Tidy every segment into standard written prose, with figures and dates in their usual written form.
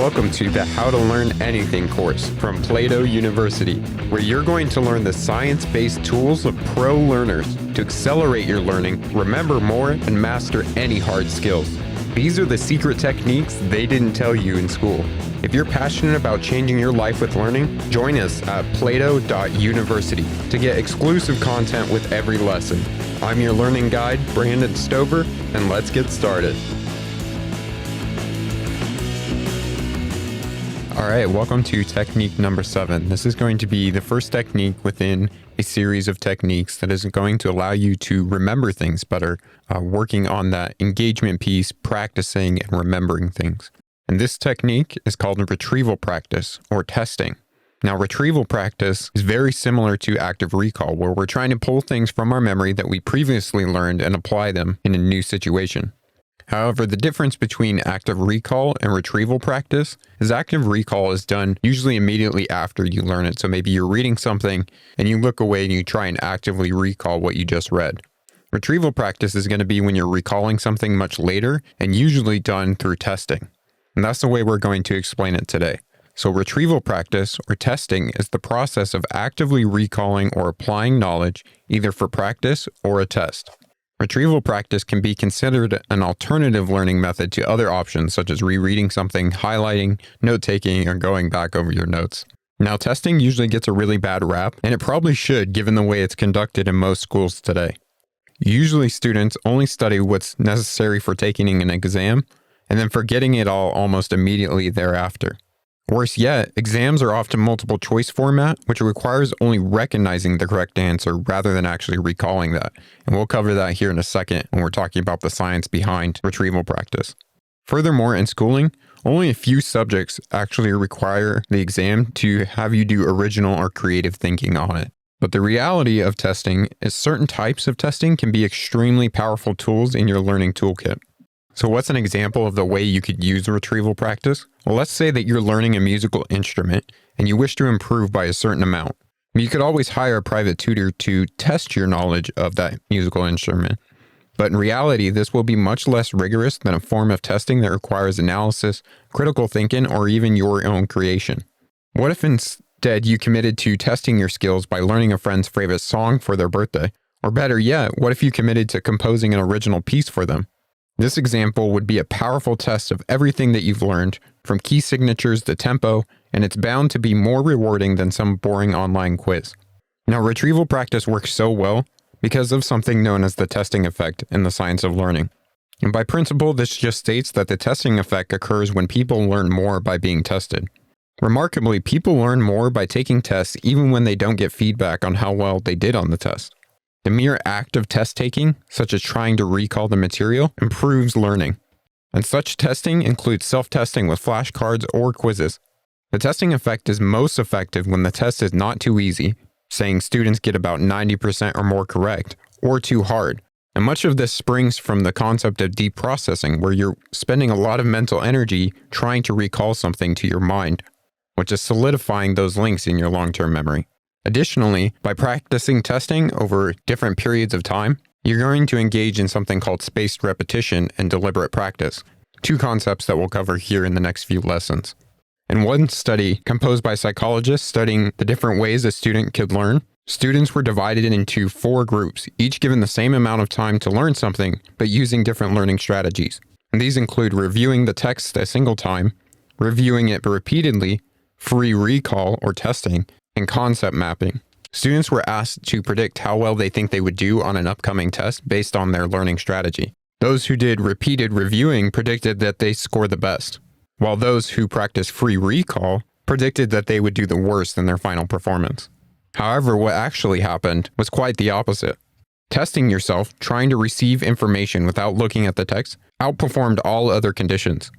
welcome to the How to Learn Anything course from Plato University, where you're going to learn the science-based tools of pro learners to accelerate your learning, remember more, and master any hard skills. These are the secret techniques they didn't tell you in school. If you're passionate about changing your life with learning, join us at plato.university to get exclusive content with every lesson. I'm your learning guide, Brandon Stover, and let's get started. All right, welcome to technique number 7. This is going to be the first technique within a series of techniques that is going to allow you to remember things better, working on that engagement piece, practicing and remembering things. And this technique is called retrieval practice or testing. Now, retrieval practice is very similar to active recall, where we're trying to pull things from our memory that we previously learned and apply them in a new situation. However, the difference between active recall and retrieval practice is active recall is done usually immediately after you learn it. So maybe you're reading something and you look away and you try and actively recall what you just read. Retrieval practice is going to be when you're recalling something much later and usually done through testing. And that's the way we're going to explain it today. So retrieval practice or testing is the process of actively recalling or applying knowledge either for practice or a test. Retrieval practice can be considered an alternative learning method to other options such as rereading something, highlighting, note-taking, or going back over your notes. Now, testing usually gets a really bad rap, and it probably should given the way it's conducted in most schools today. Usually students only study what's necessary for taking an exam, and then forgetting it all almost immediately thereafter. Worse yet, exams are often multiple choice format, which requires only recognizing the correct answer rather than actually recalling that. And we'll cover that here in a second when we're talking about the science behind retrieval practice. Furthermore, in schooling, only a few subjects actually require the exam to have you do original or creative thinking on it. But the reality of testing is certain types of testing can be extremely powerful tools in your learning toolkit. So what's an example of the way you could use retrieval practice? Well, let's say that you're learning a musical instrument and you wish to improve by a certain amount. You could always hire a private tutor to test your knowledge of that musical instrument. But in reality, this will be much less rigorous than a form of testing that requires analysis, critical thinking, or even your own creation. What if instead you committed to testing your skills by learning a friend's favorite song for their birthday? Or better yet, what if you committed to composing an original piece for them? This example would be a powerful test of everything that you've learned, from key signatures to tempo, and it's bound to be more rewarding than some boring online quiz. Now, retrieval practice works so well because of something known as the testing effect in the science of learning. And by principle, this just states that the testing effect occurs when people learn more by being tested. Remarkably, people learn more by taking tests even when they don't get feedback on how well they did on the test. The mere act of test taking, such as trying to recall the material, improves learning. And such testing includes self-testing with flashcards or quizzes. The testing effect is most effective when the test is not too easy, saying students get about 90% or more correct, or too hard. And much of this springs from the concept of deep processing, where you're spending a lot of mental energy trying to recall something to your mind, which is solidifying those links in your long-term memory. Additionally, by practicing testing over different periods of time, you're going to engage in something called spaced repetition and deliberate practice, two concepts that we'll cover here in the next few lessons. In one study composed by psychologists studying the different ways a student could learn, students were divided into 4 groups, each given the same amount of time to learn something, but using different learning strategies. And these include reviewing the text a single time, reviewing it repeatedly, free recall or testing, and concept mapping. Students were asked to predict how well they think they would do on an upcoming test based on their learning strategy. Those who did repeated reviewing predicted that they scored the best, while those who practiced free recall predicted that they would do the worst in their final performance. However, what actually happened was quite the opposite. Testing yourself, trying to receive information without looking at the text, outperformed all other conditions.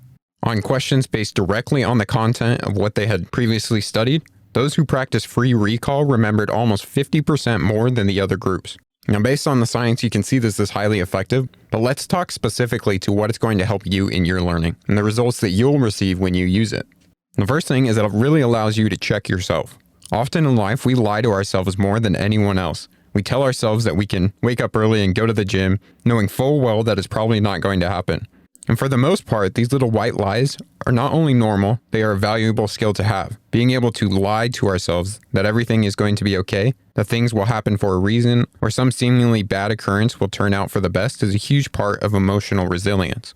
On questions based directly on the content of what they had previously studied, those who practiced free recall remembered almost 50% more than the other groups. Now, based on the science, you can see this is highly effective, but let's talk specifically to what it's going to help you in your learning and the results that you'll receive when you use it. The first thing is that it really allows you to check yourself. Often in life, we lie to ourselves more than anyone else. We tell ourselves that we can wake up early and go to the gym, knowing full well that it's probably not going to happen. And for the most part, these little white lies are not only normal, they are a valuable skill to have. Being able to lie to ourselves that everything is going to be okay, that things will happen for a reason, or some seemingly bad occurrence will turn out for the best is a huge part of emotional resilience.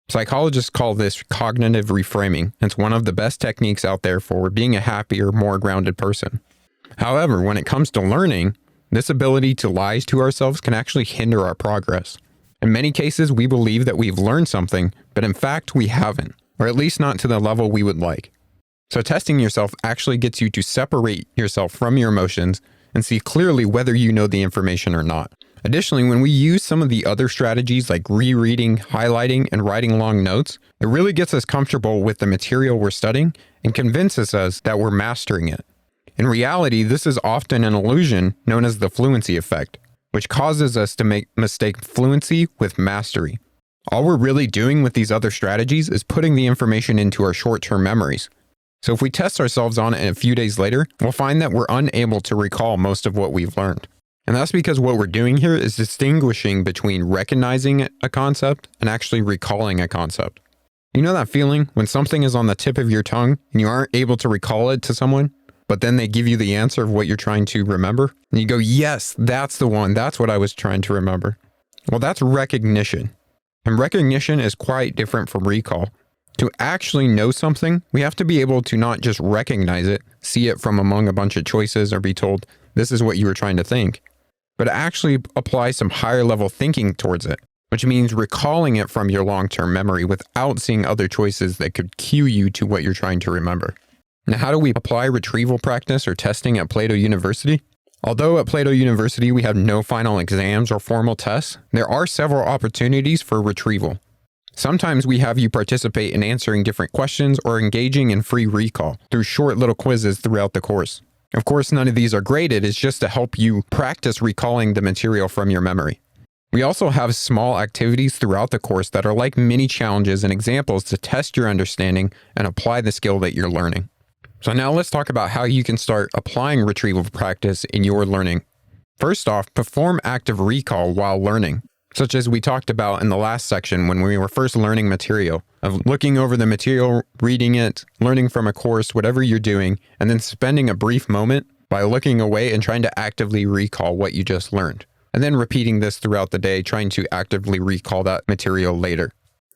Psychologists call this cognitive reframing. It's one of the best techniques out there for being a happier, more grounded person. However, when it comes to learning, this ability to lie to ourselves can actually hinder our progress. In many cases, we believe that we've learned something, but in fact, we haven't, or at least not to the level we would like. So testing yourself actually gets you to separate yourself from your emotions and see clearly whether you know the information or not. Additionally, when we use some of the other strategies like rereading, highlighting, and writing long notes, it really gets us comfortable with the material we're studying and convinces us that we're mastering it. In reality, this is often an illusion known as the Fluency Effect, which causes us to mistake fluency with mastery. All we're really doing with these other strategies is putting the information into our short-term memories. So if we test ourselves on it a few days later, we'll find that we're unable to recall most of what we've learned. And that's because what we're doing here is distinguishing between recognizing a concept and actually recalling a concept. You know that feeling when something is on the tip of your tongue and you aren't able to recall it to someone, but then they give you the answer of what you're trying to remember? And you go, yes, that's the one. That's what I was trying to remember. Well, that's recognition. And recognition is quite different from recall. To actually know something, we have to be able to not just recognize it, see it from among a bunch of choices, or be told, this is what you were trying to think, but actually apply some higher level thinking towards it, which means recalling it from your long-term memory without seeing other choices that could cue you to what you're trying to remember. Now, how do we apply retrieval practice or testing at Plato University? Although at Plato University we have no final exams or formal tests, there are several opportunities for retrieval. Sometimes we have you participate in answering different questions or engaging in free recall through short little quizzes throughout the course. Of course, none of these are graded, it's just to help you practice recalling the material from your memory. We also have small activities throughout the course that are like mini challenges and examples to test your understanding and apply the skill that you're learning. So now let's talk about how you can start applying retrieval practice in your learning. First off, perform active recall while learning, such as we talked about in the last section when we were first learning material, of looking over the material, reading it, learning from a course, whatever you're doing, and then spending a brief moment by looking away and trying to actively recall what you just learned. And then repeating this throughout the day, trying to actively recall that material later.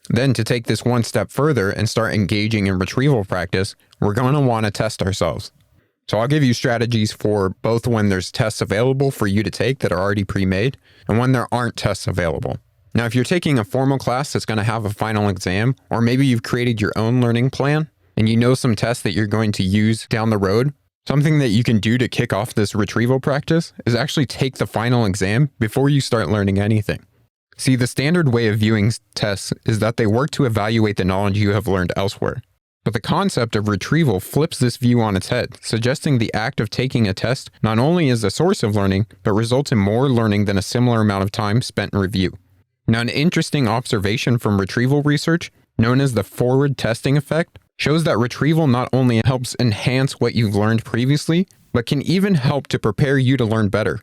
Then to take this one step further and start engaging in retrieval practice, we're going to want to test ourselves. So I'll give you strategies for both when there's tests available for you to take that are already pre-made and when there aren't tests available. Now, if you're taking a formal class that's going to have a final exam, or maybe you've created your own learning plan and you know some tests that you're going to use down the road, something that you can do to kick off this retrieval practice is actually take the final exam before you start learning anything. See, the standard way of viewing tests is that they work to evaluate the knowledge you have learned elsewhere. But the concept of retrieval flips this view on its head, suggesting the act of taking a test not only is a source of learning, but results in more learning than a similar amount of time spent in review. Now, an interesting observation from retrieval research, known as the forward testing effect, shows that retrieval not only helps enhance what you've learned previously, but can even help to prepare you to learn better.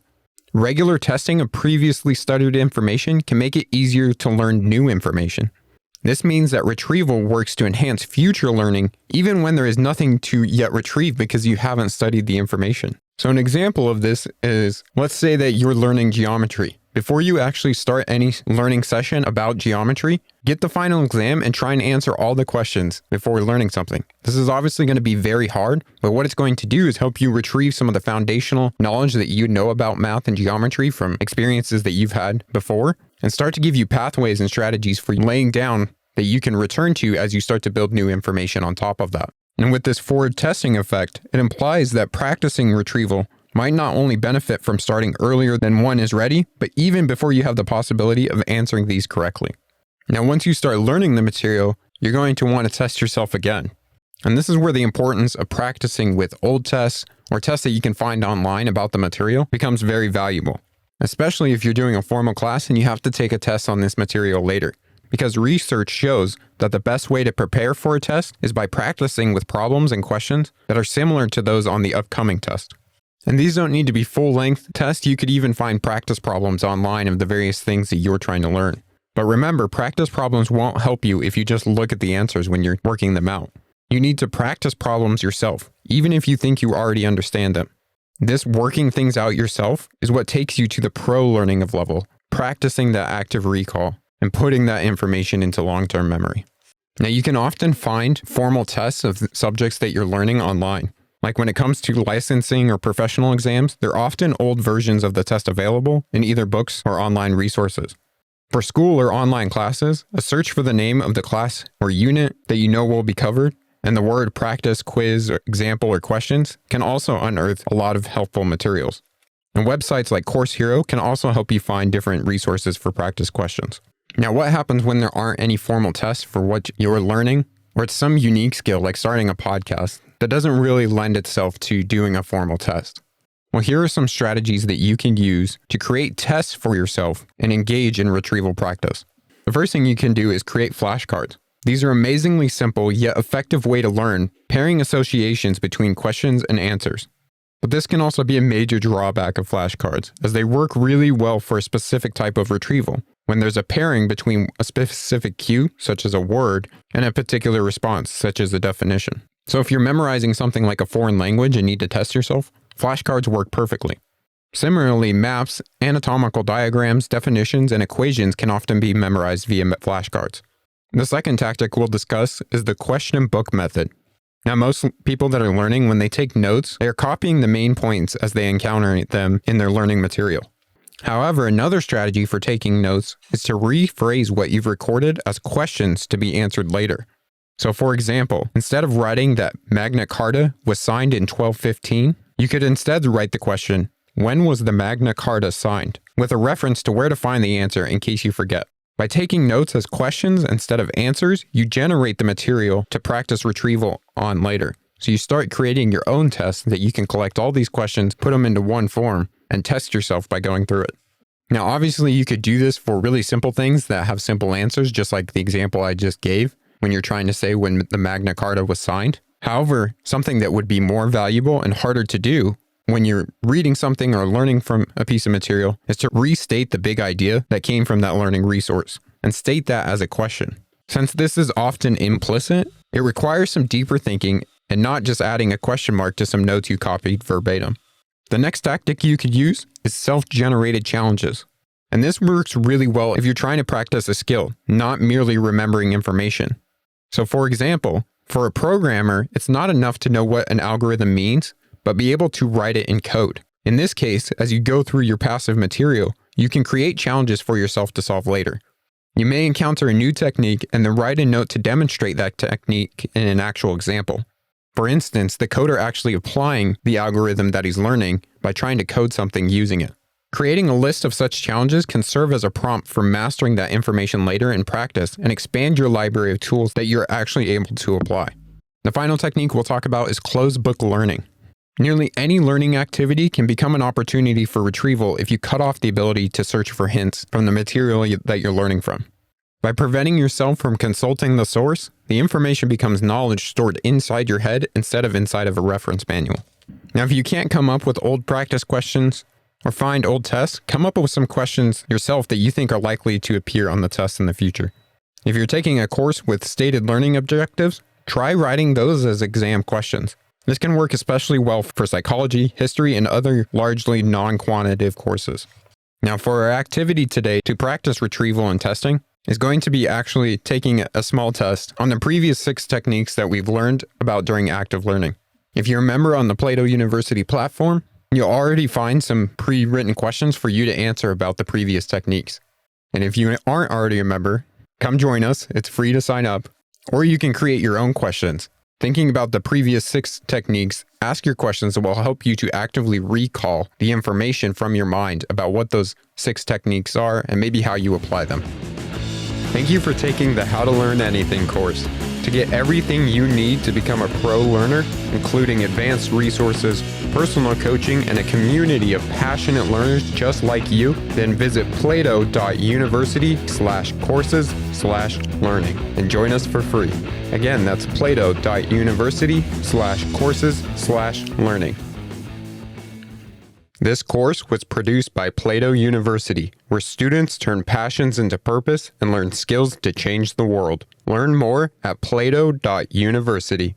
Regular testing of previously studied information can make it easier to learn new information. This means that retrieval works to enhance future learning even when there is nothing to yet retrieve because you haven't studied the information. So an example of this is, let's say that you're learning geometry. Before you actually start any learning session about geometry, get the final exam and try and answer all the questions before learning something. This is obviously going to be very hard, but what it's going to do is help you retrieve some of the foundational knowledge that you know about math and geometry from experiences that you've had before, and start to give you pathways and strategies for laying down that you can return to as you start to build new information on top of that. And with this forward testing effect, it implies that practicing retrieval might not only benefit from starting earlier than one is ready, but even before you have the possibility of answering these correctly. Now, once you start learning the material, you're going to want to test yourself again. And this is where the importance of practicing with old tests or tests that you can find online about the material becomes very valuable, especially if you're doing a formal class and you have to take a test on this material later. Because research shows that the best way to prepare for a test is by practicing with problems and questions that are similar to those on the upcoming test. And these don't need to be full-length tests. You could even find practice problems online of the various things that you're trying to learn. But remember, practice problems won't help you if you just look at the answers when you're working them out. You need to practice problems yourself, even if you think you already understand them. This working things out yourself is what takes you to the pro learning of level, practicing that active recall and putting that information into long-term memory. Now, you can often find formal tests of subjects that you're learning online. Like when it comes to licensing or professional exams, there are often old versions of the test available in either books or online resources. For school or online classes, a search for the name of the class or unit that you know will be covered and the word practice, quiz, or example, or questions can also unearth a lot of helpful materials. And websites like Course Hero can also help you find different resources for practice questions. Now, what happens when there aren't any formal tests for what you're learning, or it's some unique skill like starting a podcast that doesn't really lend itself to doing a formal test? Well, here are some strategies that you can use to create tests for yourself and engage in retrieval practice. The first thing you can do is create flashcards. These are amazingly simple yet effective way to learn pairing associations between questions and answers. But this can also be a major drawback of flashcards, as they work really well for a specific type of retrieval, when there's a pairing between a specific cue, such as a word, and a particular response, such as a definition. So if you're memorizing something like a foreign language and need to test yourself, flashcards work perfectly. Similarly, maps, anatomical diagrams, definitions, and equations can often be memorized via flashcards. The second tactic we'll discuss is the question book method. Now, most people that are learning, when they take notes, they are copying the main points as they encounter them in their learning material. However, another strategy for taking notes is to rephrase what you've recorded as questions to be answered later. So for example, instead of writing that Magna Carta was signed in 1215, you could instead write the question, when was the Magna Carta signed? With a reference to where to find the answer in case you forget. By taking notes as questions instead of answers, you generate the material to practice retrieval on later. So you start creating your own test that you can collect all these questions, put them into one form, and test yourself by going through it. Now, obviously, you could do this for really simple things that have simple answers, just like the example I just gave, when you're trying to say when the Magna Carta was signed. However, something that would be more valuable and harder to do when you're reading something or learning from a piece of material is to restate the big idea that came from that learning resource and state that as a question. Since this is often implicit, it requires some deeper thinking and not just adding a question mark to some notes you copied verbatim. The next tactic you could use is self-generated challenges. And this works really well if you're trying to practice a skill, not merely remembering information. So for example, for a programmer, it's not enough to know what an algorithm means, but be able to write it in code. In this case, as you go through your passive material, you can create challenges for yourself to solve later. You may encounter a new technique and then write a note to demonstrate that technique in an actual example. For instance, the coder actually applying the algorithm that he's learning by trying to code something using it. Creating a list of such challenges can serve as a prompt for mastering that information later in practice and expand your library of tools that you're actually able to apply. The final technique we'll talk about is closed book learning. Nearly any learning activity can become an opportunity for retrieval if you cut off the ability to search for hints from the material that you're learning from. By preventing yourself from consulting the source, the information becomes knowledge stored inside your head instead of inside of a reference manual. Now, if you can't come up with old practice questions or find old tests, come up with some questions yourself that you think are likely to appear on the test in the future. If you're taking a course with stated learning objectives, try writing those as exam questions. This can work especially well for psychology, history, and other largely non-quantitative courses. Now, for our activity today to practice retrieval and testing is going to be actually taking a small test on the previous 6 techniques that we've learned about during active learning. If you remember on the Plato University platform, you'll already find some pre-written questions for you to answer about the previous techniques. And if you aren't already a member, come join us. It's free to sign up, or you can create your own questions. Thinking about the previous 6 techniques, ask your questions that will help you to actively recall the information from your mind about what those 6 techniques are and maybe how you apply them. Thank you for taking the How to Learn Anything course. To get everything you need to become a pro learner, including advanced resources, personal coaching, and a community of passionate learners just like you, then visit plato.university/courses/learning and join us for free. Again, that's plato.university/courses/learning. This course was produced by Plato University, where students turn passions into purpose and learn skills to change the world. Learn more at plato.university.